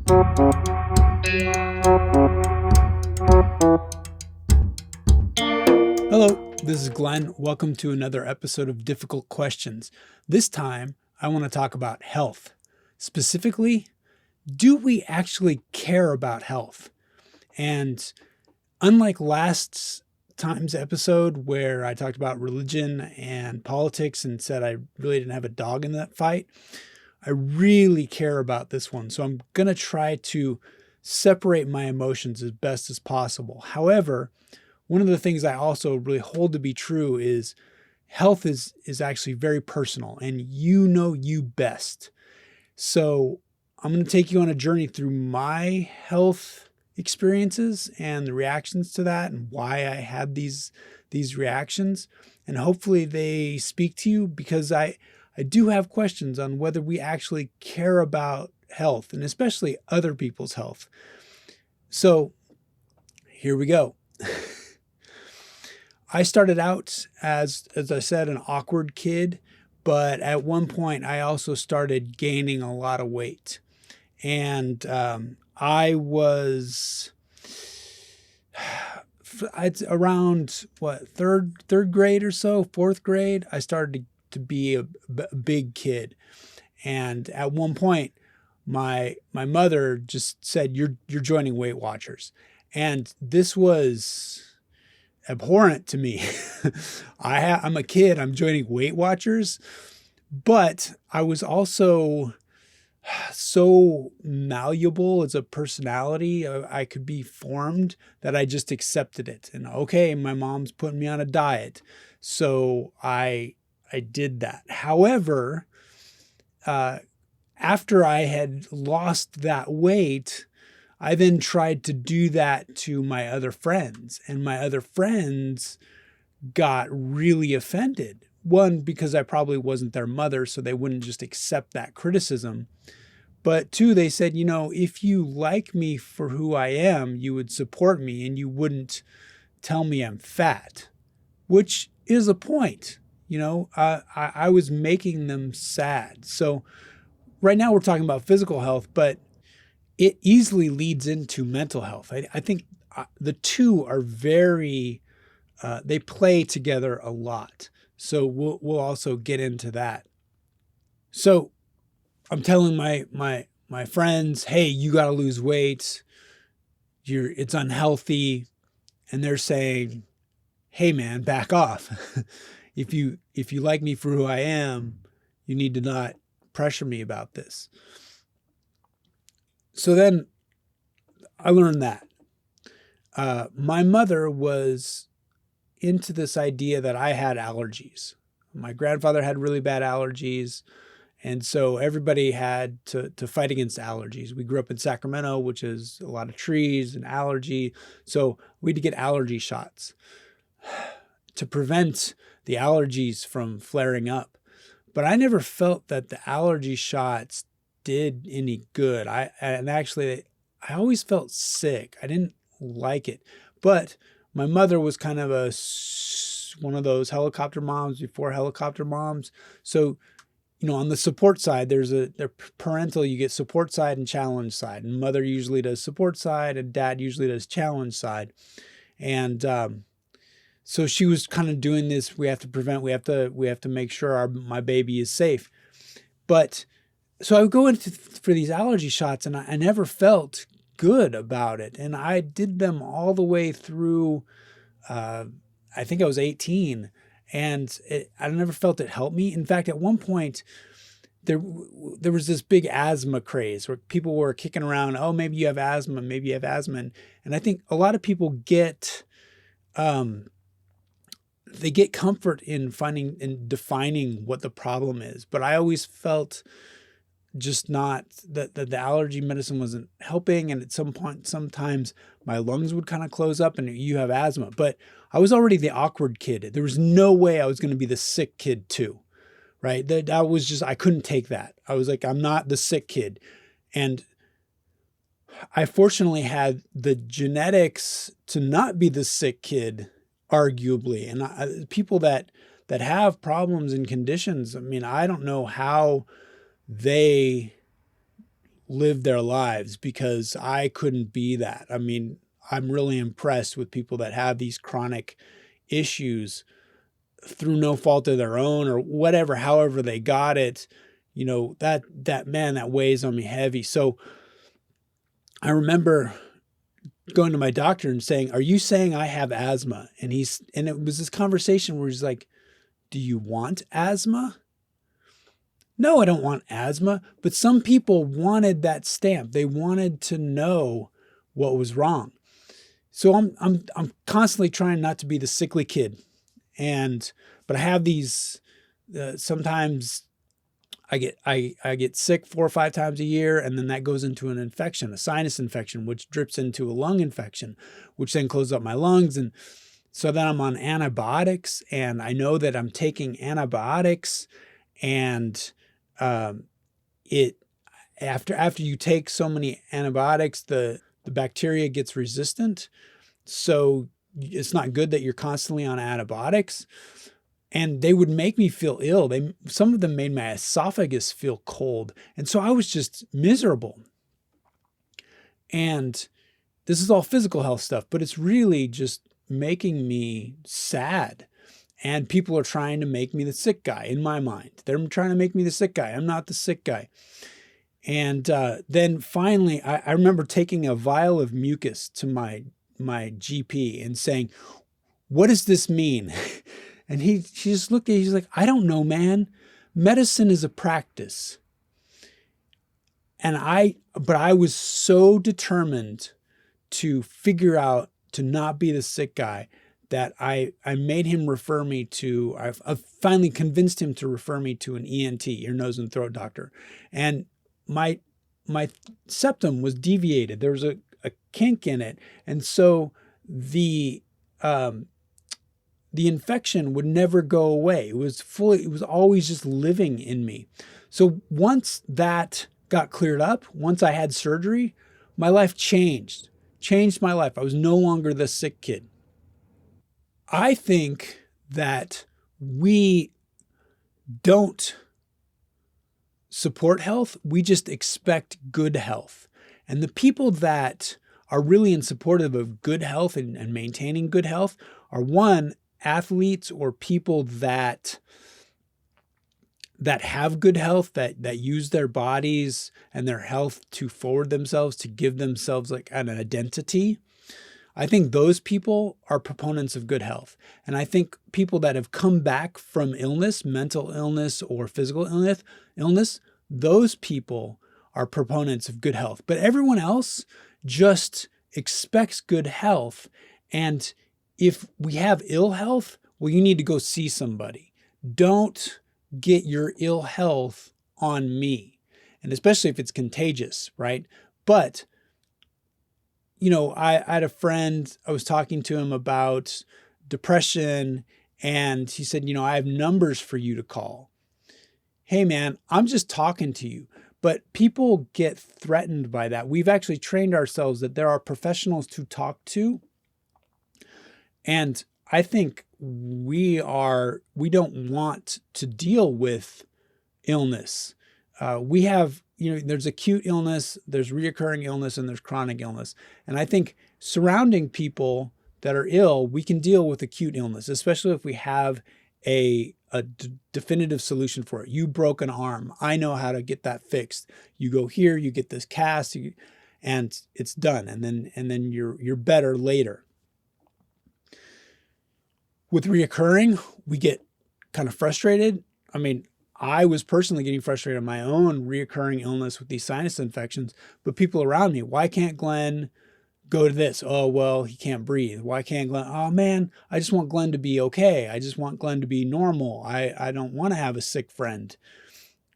Hello, this is Glenn. Welcome to another episode of Difficult Questions. This time, I want to talk about health. Specifically, do we actually care about health? And unlike last time's episode where I talked about religion and politics and said I really didn't have a dog in that fight, I really care about this one. So I'm going to try to separate my emotions as best as possible. However, one of the things I also really hold to be true is health is actually very personal, and you know you best. So I'm going to take you on a journey through my health experiences and the reactions to that and why I had these reactions. And hopefully they speak to you, because I do have questions on whether we actually care about health, and especially other people's health. So here we go. I started out as I said, an awkward kid, but at one point I also started gaining a lot of weight. And I was around third grade or so, fourth grade, I started to be a big kid. And at one point, my mother just said, "You're joining Weight Watchers," and this was abhorrent to me. I'm a kid. I'm joining Weight Watchers, but I was also so malleable as a personality. I could be formed that I just accepted it. And okay, my mom's putting me on a diet, so I did that. However, after I had lost that weight, I then tried to do that to my other friends, and my other friends got really offended. One, because I probably wasn't their mother, so they wouldn't just accept that criticism. But two, they said, if you like me for who I am, you would support me and you wouldn't tell me I'm fat, which is a point. I was making them sad. So right now we're talking about physical health, but it easily leads into mental health. I think the two are very, they play together a lot. So we'll also get into that. So I'm telling my friends, hey, you got to lose weight. It's unhealthy. And they're saying, hey man, back off. If you like me for who I am, you need to not pressure me about this. So then I learned that. My mother was into this idea that I had allergies. My grandfather had really bad allergies, and so everybody had to fight against allergies. We grew up in Sacramento, which is a lot of trees and allergy. So we had to get allergy shots to prevent the allergies from flaring up. But I never felt that the allergy shots did any good. I always felt sick. I didn't like it. But my mother was kind of one of those helicopter moms before helicopter moms. So, on the support side, there's parental, you get support side and challenge side. And mother usually does support side and dad usually does challenge side. And so she was kind of doing this. We have to make sure my baby is safe. But so I would go for these allergy shots, and I never felt good about it. And I did them all the way through, I think I was 18, and I never felt it helped me. In fact, at one point, there was this big asthma craze where people were kicking around, oh, maybe you have asthma, maybe you have asthma. And I think a lot of people get comfort in finding and defining what the problem is. But I always felt just not that the allergy medicine wasn't helping. And at some point, sometimes my lungs would kind of close up and you have asthma. But I was already the awkward kid. There was no way I was going to be the sick kid too, right? That was just, I couldn't take that. I was like, I'm not the sick kid. And I fortunately had the genetics to not be the sick kid, arguably. And people that have problems and conditions, I mean, I don't know how they live their lives because I couldn't be that. I mean, I'm really impressed with people that have these chronic issues through no fault of their own or whatever, however they got it. That man, that weighs on me heavy. So I remember going to my doctor and saying, "Are you saying I have asthma?" And it was this conversation where he's like, "Do you want asthma?" No, I don't want asthma. But some people wanted that stamp. They wanted to know what was wrong. So I'm constantly trying not to be the sickly kid. But I have these, sometimes I get sick 4 or 5 times a year, and then that goes into an infection, a sinus infection, which drips into a lung infection, which then closes up my lungs. And so then I'm on antibiotics, and I know that I'm taking antibiotics, and it after you take so many antibiotics, the bacteria gets resistant. So it's not good that you're constantly on antibiotics. And they would make me feel ill. Some of them made my esophagus feel cold. And so I was just miserable. And this is all physical health stuff, but it's really just making me sad. And people are trying to make me the sick guy in my mind. They're trying to make me the sick guy. I'm not the sick guy. And then finally, I remember taking a vial of mucus to my GP and saying, "What does this mean?" And she just looked at me, he's like, "I don't know, man. Medicine is a practice." But I was so determined to figure out to not be the sick guy that I made him refer me to, I finally convinced him to refer me to an ENT, ear, nose, and throat doctor. And my septum was deviated. There was a kink in it. And so the infection would never go away. It was always just living in me. So once that got cleared up, once I had surgery, my life changed my life. I was no longer the sick kid. I think that we don't support health. We just expect good health. And the people that are really in supportive of good health and maintaining good health are, one, athletes or people that have good health, that use their bodies and their health to forward themselves, to give themselves like an identity. I think those people are proponents of good health. And I think people that have come back from illness, mental illness or physical illness, those people are proponents of good health. But everyone else just expects good health. And if we have ill health, well, you need to go see somebody. Don't get your ill health on me. And especially if it's contagious, right? But I had a friend, I was talking to him about depression, and he said, I have numbers for you to call. Hey, man, I'm just talking to you. But people get threatened by that. We've actually trained ourselves that there are professionals to talk to. And I think we don't want to deal with illness. We have, there's acute illness, there's reoccurring illness, and there's chronic illness. And I think surrounding people that are ill, we can deal with acute illness, especially if we have a definitive solution for it. You broke an arm. I know how to get that fixed. You go here, you get this cast, and it's done. And then you're better later. With reoccurring, we get kind of frustrated. I mean, I was personally getting frustrated on my own reoccurring illness with these sinus infections, but people around me, why can't Glenn go to this? Oh, well, he can't breathe. Why can't Glenn? Oh, man, I just want Glenn to be okay. I just want Glenn to be normal. I don't want to have a sick friend.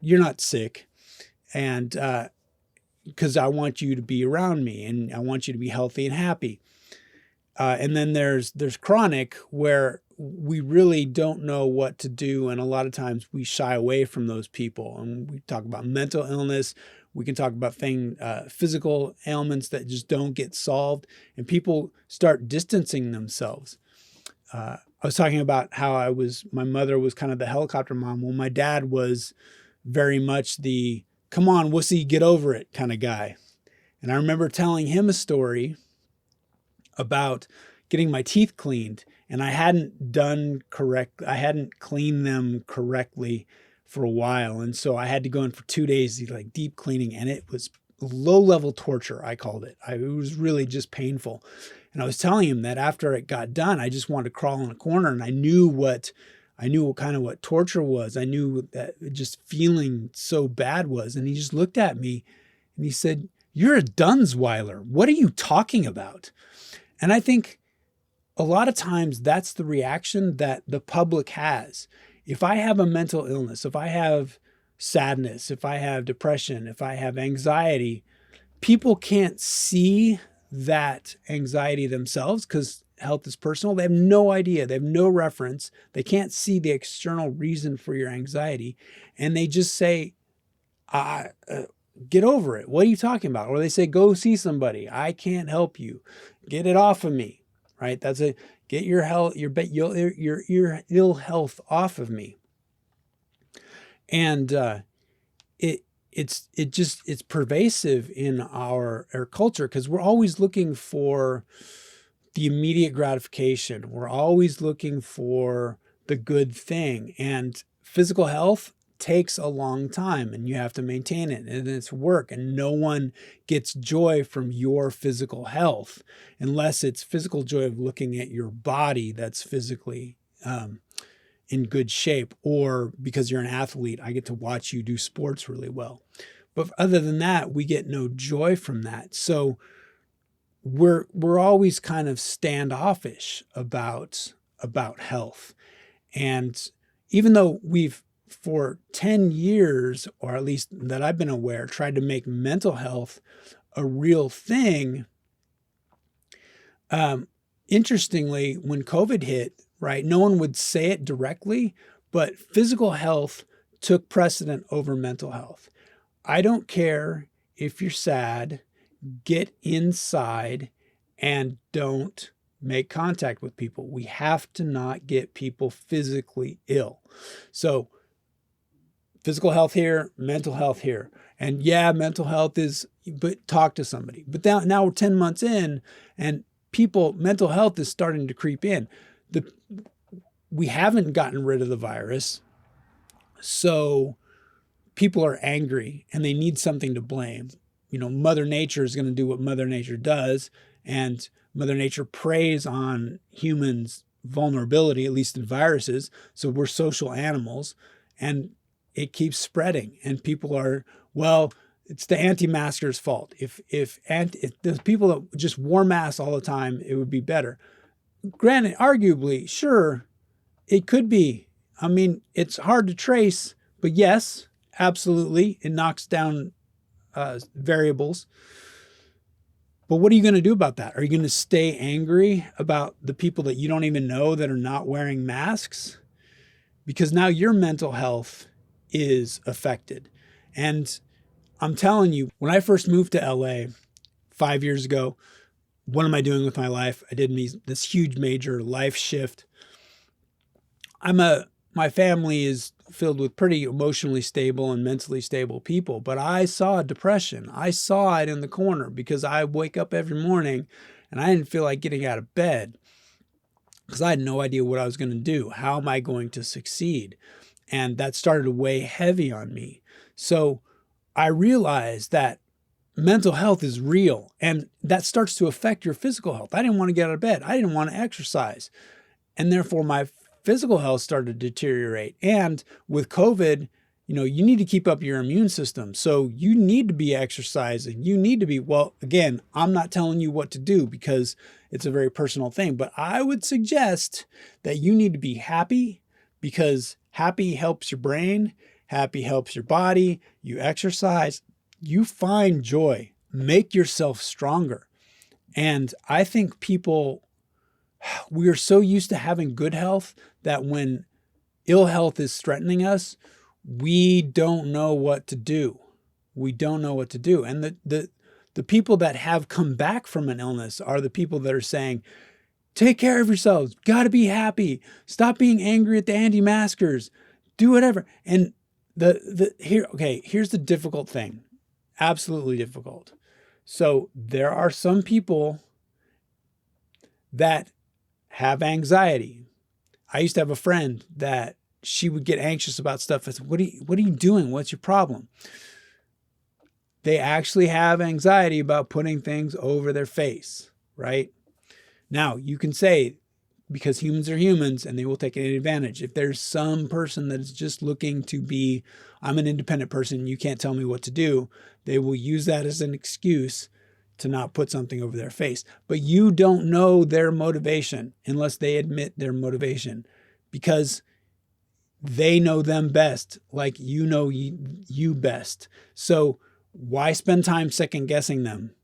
You're not sick. And because I want you to be around me and I want you to be healthy and happy. And then there's chronic, where we really don't know what to do. And a lot of times we shy away from those people. And we talk about mental illness. We can talk about physical ailments that just don't get solved. And people start distancing themselves. I was talking about how my mother was kind of the helicopter mom. Well, my dad was very much the come on, wussy, get over it kind of guy. And I remember telling him a story about getting my teeth cleaned, and I hadn't cleaned them correctly for a while. And so I had to go in for 2 days, like deep cleaning, and it was low level torture. I called it. It was really just painful. And I was telling him that after it got done, I just wanted to crawl in a corner, and I knew what torture was. I knew that just feeling so bad was. And he just looked at me and he said, "You're a Dunzweiler. What are you talking about?" And I think a lot of times that's the reaction that the public has. If I have a mental illness, if I have sadness, if I have depression, if I have anxiety, people can't see that anxiety themselves because health is personal. They have no idea. They have no reference. They can't see the external reason for your anxiety. And they just say, get over it. What are you talking about? Or they say, go see somebody. I can't help you. Get it off of me. Right? That's it. Get your ill health off of me. And it's pervasive in our culture because we're always looking for the immediate gratification. We're always looking for the good thing, and physical health takes a long time, and you have to maintain it, and it's work, and no one gets joy from your physical health unless it's physical joy of looking at your body that's physically in good shape, or because you're an athlete, I get to watch you do sports really well. But other than that, we get no joy from that. So we're always kind of standoffish about health. And even though we've for 10 years, or at least that I've been aware, tried to make mental health a real thing. Interestingly, when COVID hit, right, no one would say it directly, but physical health took precedent over mental health. I don't care if you're sad, get inside and don't make contact with people. We have to not get people physically ill. So physical health here, mental health here. And yeah, mental health but talk to somebody. But now we're 10 months in and mental health is starting to creep in. We haven't gotten rid of the virus. So people are angry and they need something to blame. Mother Nature is going to do what Mother Nature does. And Mother Nature preys on humans' vulnerability, at least in viruses. So we're social animals. And it keeps spreading, and people are, well, it's the anti-maskers' fault. If the people that just wore masks all the time, it would be better. Granted, arguably, sure, it could be. I mean, it's hard to trace, but yes, absolutely, it knocks down variables. But what are you going to do about that? Are you going to stay angry about the people that you don't even know that are not wearing masks? Because now your mental health is affected. And I'm telling you, when I first moved to LA 5 years ago, what am I doing with my life? I did this huge major life shift. My family is filled with pretty emotionally stable and mentally stable people, but I saw depression. I saw it in the corner because I wake up every morning and I didn't feel like getting out of bed because I had no idea what I was going to do. How am I going to succeed? And that started to weigh heavy on me. So I realized that mental health is real, and that starts to affect your physical health. I didn't want to get out of bed. I didn't want to exercise. And therefore, my physical health started to deteriorate. And with COVID, you need to keep up your immune system. So you need to be exercising. You need to be, well, again, I'm not telling you what to do because it's a very personal thing, but I would suggest that you need to be happy because happy helps your brain, happy helps your body, you exercise, you find joy, make yourself stronger. And I think we are so used to having good health that when ill health is threatening us, we don't know what to do. We don't know what to do. And the people that have come back from an illness are the people that are saying, take care of yourselves, got to be happy, stop being angry at the anti-maskers, do whatever. And Here's the difficult thing. Absolutely difficult. So there are some people that have anxiety. I used to have a friend that she would get anxious about stuff. I said, what are you doing? What's your problem? They actually have anxiety about putting things over their face, right? Now, you can say, because humans are humans and they will take advantage. If there's some person that is just looking to be, I'm an independent person, you can't tell me what to do, they will use that as an excuse to not put something over their face. But you don't know their motivation unless they admit their motivation, because they know them best, like you know you best. So why spend time second guessing them?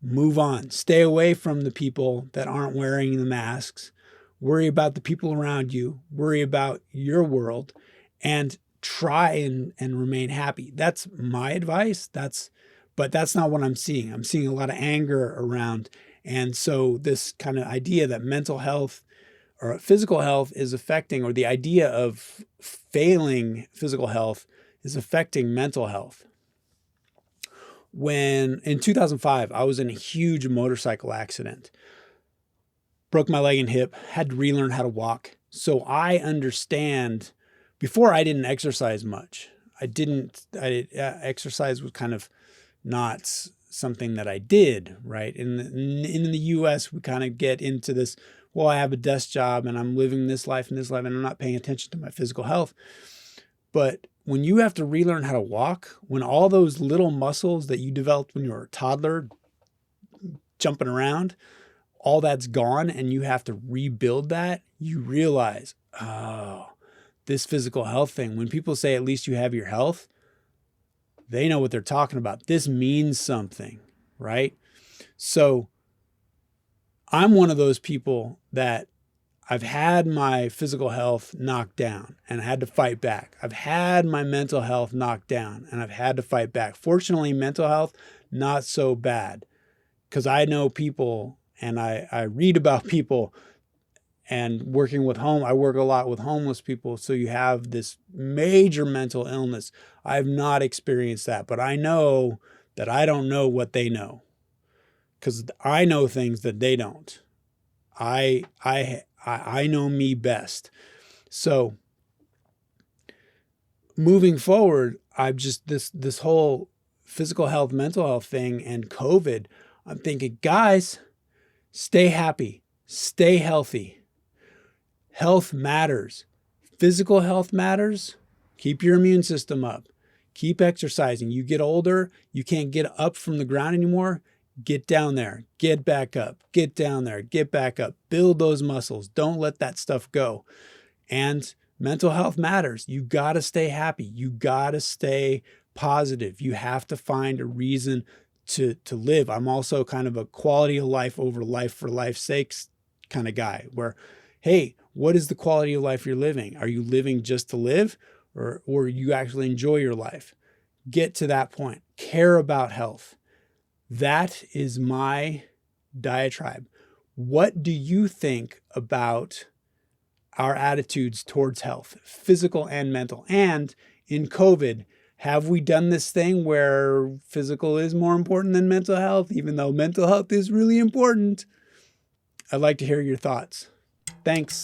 Move on. Stay away from the people that aren't wearing the masks. Worry about the people around you. Worry about your world, and try and remain happy. That's my advice. But that's not what I'm seeing. I'm seeing a lot of anger around. And so this kind of idea that mental health or physical health is affecting, or the idea of failing physical health is affecting mental health. When in 2005, I was in a huge motorcycle accident, broke my leg and hip, had to relearn how to walk. So I understand. Before, I didn't exercise much. Exercise was kind of not something that I did, right? In the US, we kind of get into this, well, I have a desk job and I'm living this life and this life, and I'm not paying attention to my physical health. But when you have to relearn how to walk, when all those little muscles that you developed when you were a toddler, jumping around, all that's gone and you have to rebuild that, you realize, oh, this physical health thing, when people say at least you have your health, they know what they're talking about. This means something, right? So I'm one of those people that I've had my physical health knocked down and I had to fight back. I've had my mental health knocked down and I've had to fight back. Fortunately, mental health, not so bad, because I know people and I read about people, and working with I work a lot with homeless people. So you have this major mental illness. I've not experienced that, but I know that I don't know what they know, because I know things that they don't. I know me best. So moving forward, I've just this whole physical health, mental health thing and COVID, I'm thinking, guys, stay happy, stay healthy. Health matters. Physical health matters. Keep your immune system up. Keep exercising. You get older, you can't get up from the ground anymore. Get down there, get back up, get down there, get back up, build those muscles. Don't let that stuff go. And mental health matters. You got to stay happy. You got to stay positive. You have to find a reason to live. I'm also kind of a quality of life over life for life's sakes kind of guy, where, hey, what is the quality of life you're living? Are you living just to live, or you actually enjoy your life? Get to that point. Care about health. That is my diatribe. What do you think about our attitudes towards health, physical and mental? And in COVID, have we done this thing where physical is more important than mental health, even though mental health is really important? I'd like to hear your thoughts. Thanks.